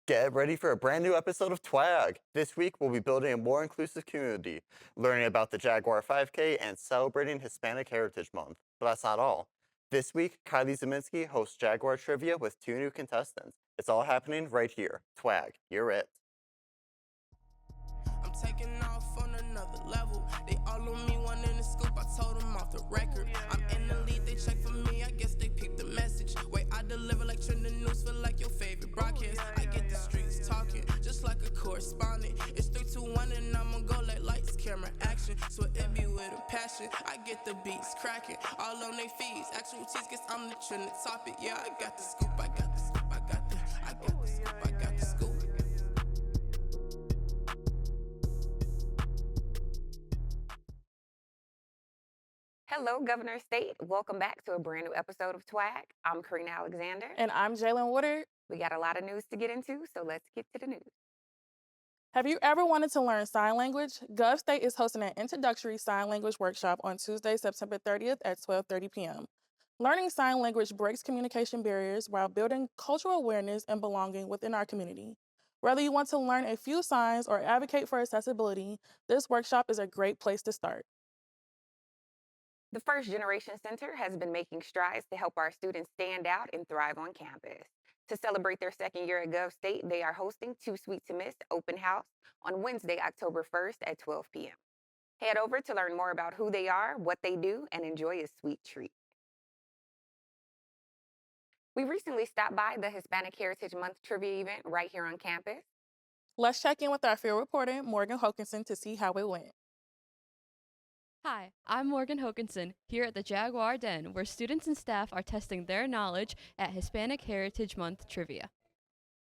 Get ready for a brand new episode of TWAG. This week, we'll be building a more inclusive community, learning about the Jaguar 5K, and celebrating Hispanic Heritage Month. But that's not all. This week, Kylie Zieminski hosts Jaguar Trivia with 2 new contestants. It's all happening right here. TWAG, you're it. I'm taking off on another level. They all on me, one in the scoop. I told them off the record. I'm in the lead, they check for me. I guess they picked the message. Wait, I deliver like trending news, feel like your favorite broadcast. I get the streets talking, just like a correspondent. It's 3, 2, 1, and I'ma go like lights, camera, action. So it be with a passion. I get the beats cracking, all on they feeds. Actual tease, guess I'm the trending topic. Yeah, I got the scoop, I got the scoop, I got the scoop, I got the scoop. Hello, Governor State. Welcome back to a brand new episode of TWAG. I'm Karina Alexander. And I'm Jalen Woodard. We got a lot of news to get into, so let's get to the news. Have you ever wanted to learn sign language? GovState is hosting an introductory sign language workshop on Tuesday, September 30th at 12:30 p.m. Learning sign language breaks communication barriers while building cultural awareness and belonging within our community. Whether you want to learn a few signs or advocate for accessibility, this workshop is a great place to start. The First Generation Center has been making strides to help our students stand out and thrive on campus. To celebrate their second year at GovState, they are hosting Too Sweet to Miss Open House on Wednesday, October 1st at 12 p.m. Head over to learn more about who they are, what they do, and enjoy a sweet treat. We recently stopped by the Hispanic Heritage Month trivia event right here on campus. Let's check in with our field reporter, Morgan Hokinson, to see how it went. Hi, I'm Morgan Hokinson here at the Jaguar Den, where students and staff are testing their knowledge at Hispanic Heritage Month trivia.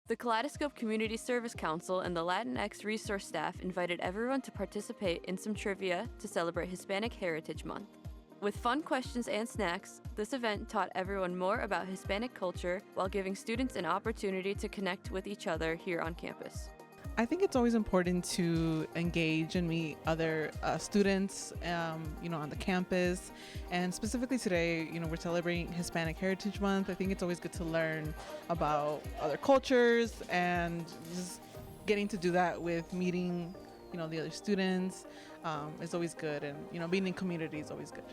The Kaleidoscope Community Service Council and the Latinx resource staff invited everyone to participate in some trivia to celebrate Hispanic Heritage Month. With fun questions and snacks, this event taught everyone more about Hispanic culture while giving students an opportunity to connect with each other here on campus. I think it's always important to engage and meet other students, on the campus. And specifically today, we're celebrating Hispanic Heritage Month. I think it's always good to learn about other cultures and just getting to do that with meeting, the other students is always good. And, being in community is always good.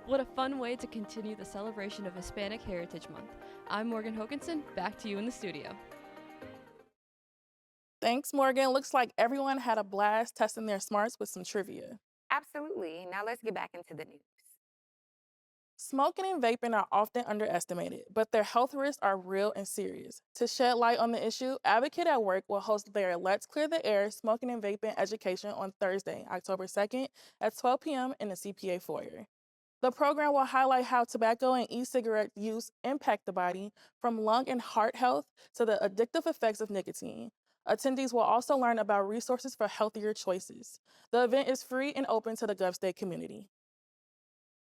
What a fun way to continue the celebration of Hispanic Heritage Month. I'm Morgan Hokinson, back to you in the studio. Thanks, Morgan. Looks like everyone had a blast testing their smarts with some trivia. Absolutely. Now let's get back into the news. Smoking and vaping are often underestimated, but their health risks are real and serious. To shed light on the issue, Advocate at Work will host their Let's Clear the Air Smoking and Vaping education on Thursday, October 2nd at 12 p.m. in the CPA foyer. The program will highlight how tobacco and e-cigarette use impact the body, from lung and heart health to the addictive effects of nicotine. Attendees will also learn about resources for healthier choices. The event is free and open to the GovState community.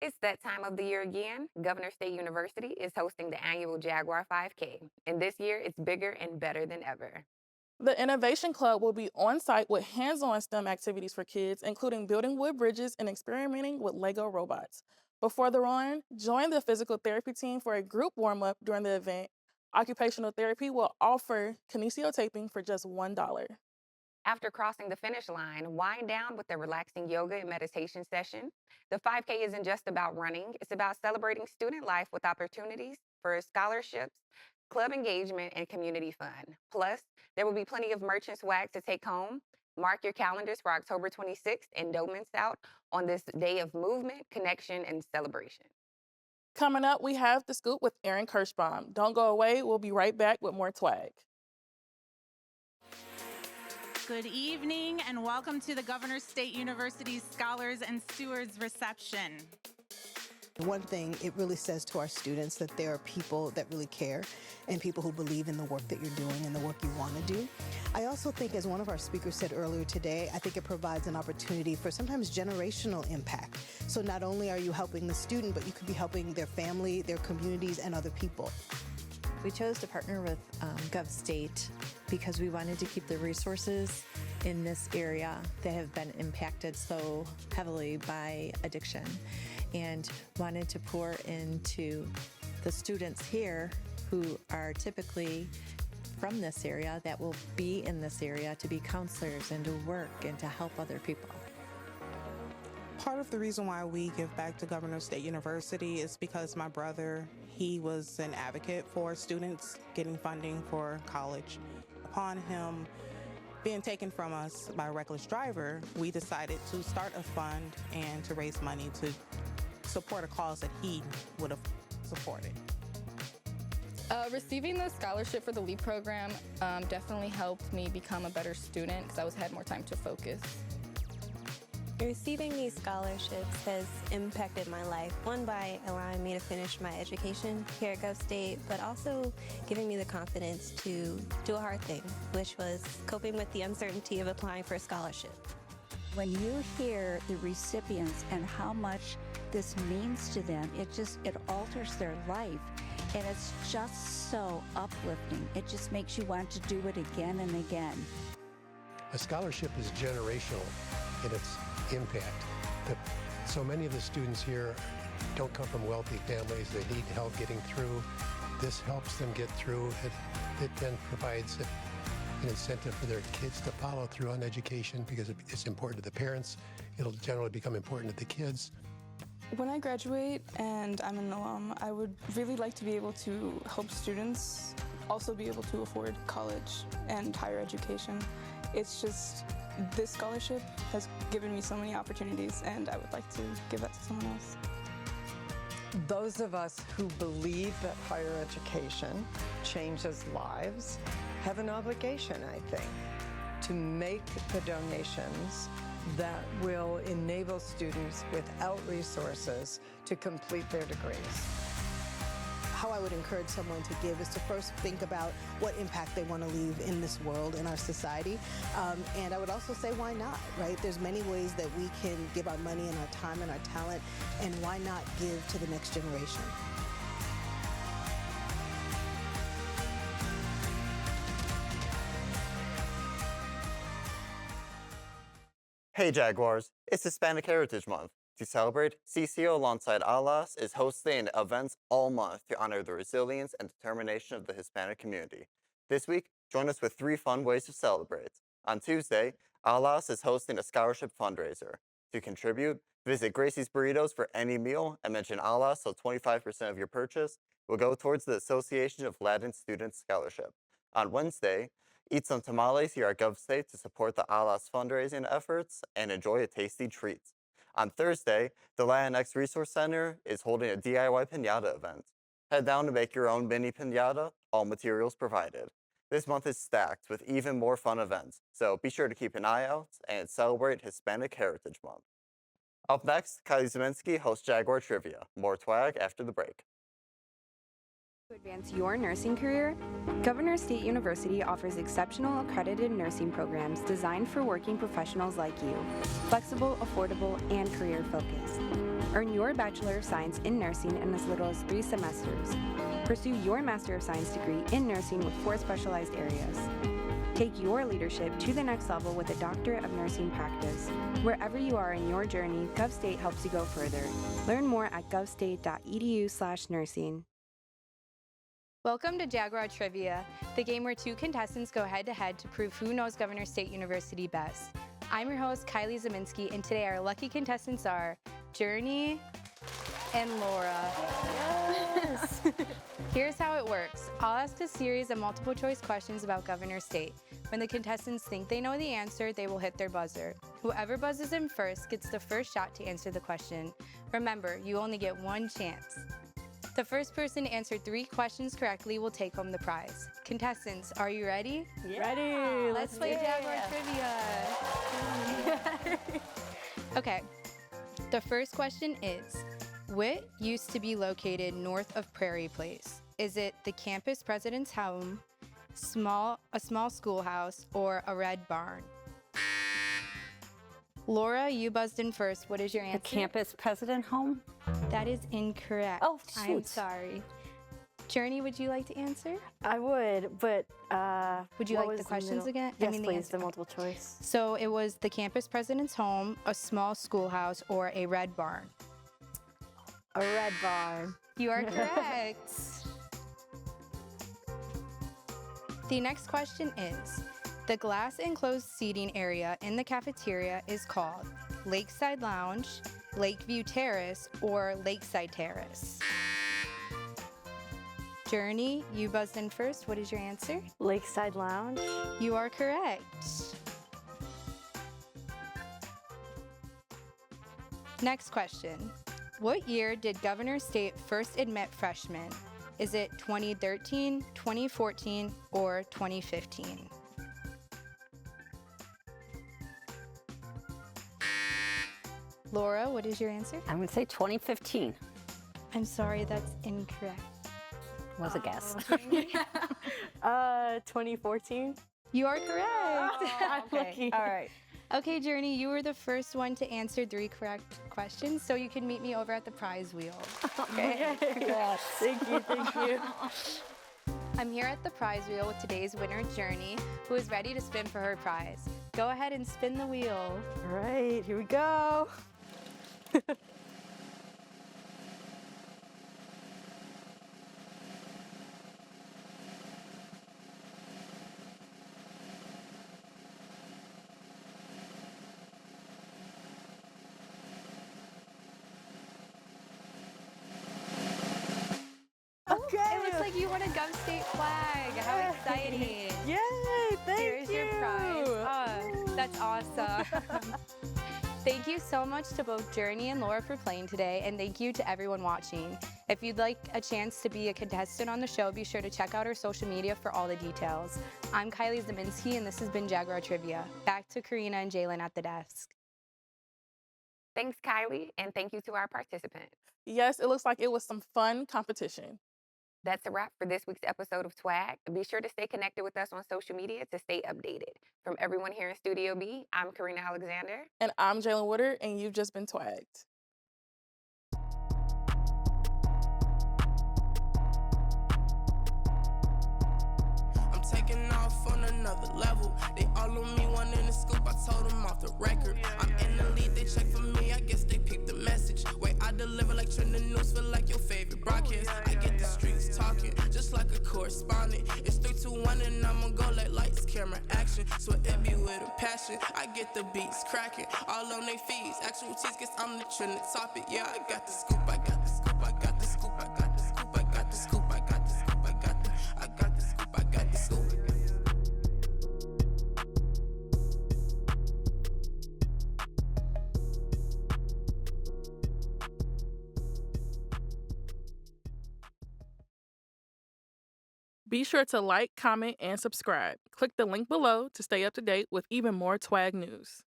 It's that time of the year again. Governor State University is hosting the annual Jaguar 5K, and this year it's bigger and better than ever. The Innovation Club will be on site with hands-on STEM activities for kids, including building wood bridges and experimenting with Lego robots. Before the run, join the physical therapy team for a group warm-up during the event. Occupational therapy will offer kinesiotaping for just $1. After crossing the finish line, wind down with a relaxing yoga and meditation session. The 5K isn't just about running, it's about celebrating student life with opportunities for scholarships, club engagement, and community fun. Plus, there will be plenty of merch and swag to take home. Mark your calendars for October 26th and don't miss out on this day of movement, connection, and celebration. Coming up, we have The Scoop with Aaron Kirschbaum. Don't go away. We'll be right back with more TWAG. Good evening and welcome to the Governor State University's Scholars and Stewards Reception. One thing it really says to our students that there are people that really care and people who believe in the work that you're doing and the work you want to do. I also think, as one of our speakers said earlier today, I think it provides an opportunity for sometimes generational impact. So not only are you helping the student, but you could be helping their family, their communities, and other people. We chose to partner with GovState because we wanted to keep the resources in this area that have been impacted so heavily by addiction, and wanted to pour into the students here who are typically from this area that will be in this area to be counselors and to work and to help other people. Part of the reason why we give back to Governor State University is because my brother, he was an advocate for students getting funding for college. Upon him being taken from us by a reckless driver, we decided to start a fund and to raise money to support a cause that he would have supported. Receiving the scholarship for the LEAP program definitely helped me become a better student because I had more time to focus. Receiving these scholarships has impacted my life, one by allowing me to finish my education here at GovState, but also giving me the confidence to do a hard thing, which was coping with the uncertainty of applying for a scholarship. When you hear the recipients and how much this means to them, it alters their life, and it's just so uplifting. It just makes you want to do it again and again. A scholarship is generational in its impact. So many of the students here don't come from wealthy families. They need help getting through. This helps them get through. It then provides an incentive for their kids to follow through on education because it's important to the parents. It'll generally become important to the kids. When I graduate and I'm an alum, I would really like to be able to help students also be able to afford college and higher education. It's just, this scholarship has given me so many opportunities, and I would like to give that to someone else. Those of us who believe that higher education changes lives have an obligation, I think, to make the donations that will enable students without resources to complete their degrees. How I would encourage someone to give is to first think about what impact they want to leave in this world, in our society. And I would also say, why not, right? There's many ways that we can give our money and our time and our talent, and why not give to the next generation? Hey Jaguars, it's Hispanic Heritage Month. To celebrate, CCO alongside ALAS is hosting events all month to honor the resilience and determination of the Hispanic community. This week, join us with 3 fun ways to celebrate. On Tuesday, ALAS is hosting a scholarship fundraiser. To contribute, visit Gracie's Burritos for any meal and mention ALAS so 25% of your purchase will go towards the Association of Latin Students Scholarship. On Wednesday, eat some tamales here at GovState to support the ALAS fundraising efforts and enjoy a tasty treat. On Thursday, the Latinx Resource Center is holding a DIY piñata event. Head down to make your own mini piñata, all materials provided. This month is stacked with even more fun events, so be sure to keep an eye out and celebrate Hispanic Heritage Month. Up next, Kylie Zieminski hosts Jaguar Trivia. More TWAG after the break. To advance your nursing career, Governor State University offers exceptional accredited nursing programs designed for working professionals like you. Flexible, affordable, and career-focused. Earn your Bachelor of Science in Nursing in as little as 3 semesters. Pursue your Master of Science degree in nursing with 4 specialized areas. Take your leadership to the next level with a Doctorate of Nursing practice. Wherever you are in your journey, GovState helps you go further. Learn more at govstate.edu/nursing. Welcome to Jaguar Trivia, the game where 2 contestants go head-to-head to prove who knows Governor State University best. I'm your host, Kylie Zieminski, and today our lucky contestants are Journey and Laura. Yes! Here's how it works. I'll ask a series of multiple-choice questions about Governor State. When the contestants think they know the answer, they will hit their buzzer. Whoever buzzes in first gets the first shot to answer the question. Remember, you only get 1 chance. The first person to answer 3 questions correctly will take home the prize. Contestants, are you ready? Yeah. Ready. Let's play Jaguar Trivia. Okay, the first question is, what used to be located north of Prairie Place? Is it the campus president's home, a small schoolhouse, or a red barn? Laura, you buzzed in first. What is your answer? The campus president home? That is incorrect. Oh, shoot. I'm sorry. Journey, would you like to answer? I would, but would you like the questions again? Yes, please, the multiple choice. So it was the campus president's home, a small schoolhouse, or a red barn. A red barn. You are correct. The next question is, the glass enclosed seating area in the cafeteria is called Lakeside Lounge, Lakeview Terrace, or Lakeside Terrace? Journey, you buzzed in first. What is your answer? Lakeside Lounge. You are correct. Next question. What year did Governor State first admit freshmen? Is it 2013, 2014, or 2015? Laura, what is your answer? I'm going to say 2015. I'm sorry, that's incorrect. Was a guess. 2014. You are correct. I'm lucky. All right. Okay, Journey, you were the first one to answer 3 correct questions, so you can meet me over at the prize wheel. Okay. Yes. Thank you. Thank you. I'm here at the prize wheel with today's winner, Journey, who is ready to spin for her prize. Go ahead and spin the wheel. All right, here we go. Okay. It looks like you won a GovState flag. How exciting. Yay, thank Here's you. your prize. Oh, that's awesome. Thank you so much to both Journey and Laura for playing today, and thank you to everyone watching. If you'd like a chance to be a contestant on the show, be sure to check out our social media for all the details. I'm Kylie Zieminski, and this has been Jaguar Trivia. Back to Karina and Jalen at the desk. Thanks, Kylie, and thank you to our participants. Yes, it looks like it was some fun competition. That's a wrap for this week's episode of TWAG. Be sure to stay connected with us on social media to stay updated. From everyone here in Studio B, I'm Karina Alexander. And I'm Jalen Woodard, and you've just been twagged. I'm taking off on another level. They all on me, one in the scoop. I told them off the record. I'm in the lead, they check for me. I guess they picked the message. Wait, I deliver like trending news, feel like your favorite broadcast. I get the streets talking, just like a correspondent. It's 3, 2, 1, and I'ma go like lights, camera, action. So it be with a passion. I get the beats cracking, all on they feeds. Actual tease, guess I'm the trending topic. Yeah, I got the scoop, I got the scoop, I got the scoop, I got the scoop, I got the scoop, I got the scoop, I got the, I got the scoop, I got the scoop. Be sure to like, comment, and subscribe. Click the link below to stay up to date with even more TWAG news.